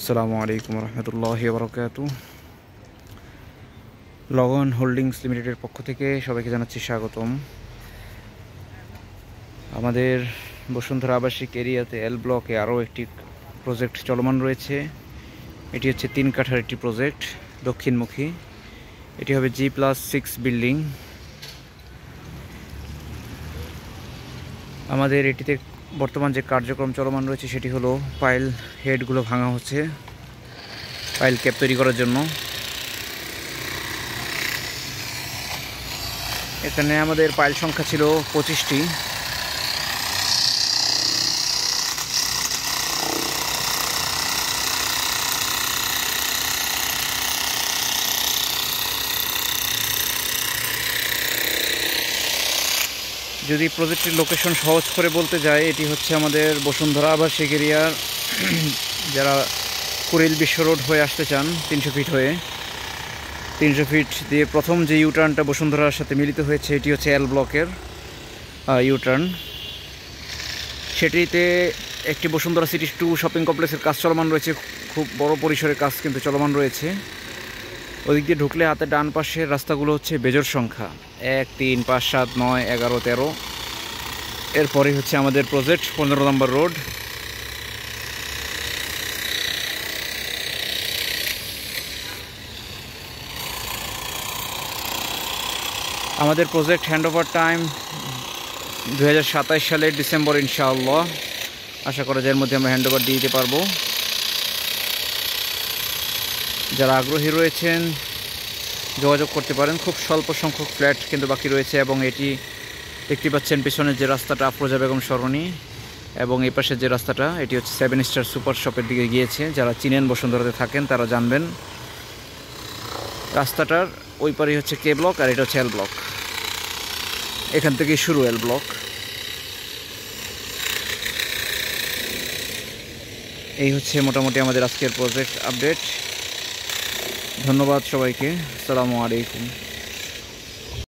আসসালামু আলাইকুম রহমতুল্লাহি বারাকাতু। লগন হোল্ডিংস লিমিটেডের পক্ষ থেকে সবাইকে জানাচ্ছি স্বাগতম। আমাদের বসুন্ধরা আবাসিক এরিয়াতে এল ব্লকে আরও একটি প্রজেক্ট চলমান রয়েছে। এটি হচ্ছে 3 কাঠার একটি প্রজেক্ট, দক্ষিণমুখী। এটি হবে G+6 বিল্ডিং। আমাদের এটিতে বর্তমান যে কার্যক্রম চলমান রয়েছে সেটি হলো পাইল হেডগুলো ভাঙা হচ্ছে পাইল ক্যাপ তৈরি করার জন্য। এখানে আমাদের পাইল সংখ্যা ছিল 25টি। যদি প্রজেক্টের লোকেশন সহজ করে বলতে যাই, এটি হচ্ছে আমাদের বসুন্ধরা আবাসিক এরিয়ার যারা কুড়িল বিশ্ব রোড হয়ে আসতে চান 300 ফিট হয়ে, 300 ফিট দিয়ে প্রথম যে ইউটার্নটা বসুন্ধরার সাথে মিলিত হয়েছে এটি হচ্ছে এল ব্লকের ইউটার্ন। সেটিতে একটি বসুন্ধরা সিটি 2 শপিং কমপ্লেক্সের কাজ চলমান রয়েছে, খুব বড় পরিসরের কাজ কিন্তু চলমান রয়েছে। ওদিক দিয়ে ঢুকলে হাতে ডান পাশের রাস্তাগুলো হচ্ছে বেজোড় সংখ্যা 1, 3, 5, 7, 9, 11, 13। এরপরে হচ্ছে আমাদের প্রজেক্ট 15 নম্বর রোড। আমাদের প্রজেক্ট হ্যান্ডওভার টাইম 2027 সালের ডিসেম্বর ইনশাআল্লাহ। আশা করা যায় এর মধ্যে আমরা হ্যান্ডওভার দিয়ে দিতে পারবো। যারা আগ্রহী রয়েছেন যোগাযোগ করতে পারেন। খুব স্বল্প সংখ্যক ফ্ল্যাট কিন্তু বাকি রয়েছে এবং এটি দেখতে পাচ্ছেন পিছনের যে রাস্তাটা আফরোজা বেগম সরণি এবং এই পাশের যে রাস্তাটা এটি হচ্ছে 7 স্টার সুপার শপের দিকে গিয়েছে। যারা চিনেন বসুন্ধরাতে থাকেন তারা জানবেন। রাস্তাটার ওই পারেই হচ্ছে কে ব্লক আর এটা হচ্ছে এল ব্লক। এখান থেকেই শুরু এল ব্লক। এই হচ্ছে মোটামুটি আমাদের আজকের প্রজেক্ট আপডেট। ধন্যবাদ সবাইকে। আসসালামু আলাইকুম।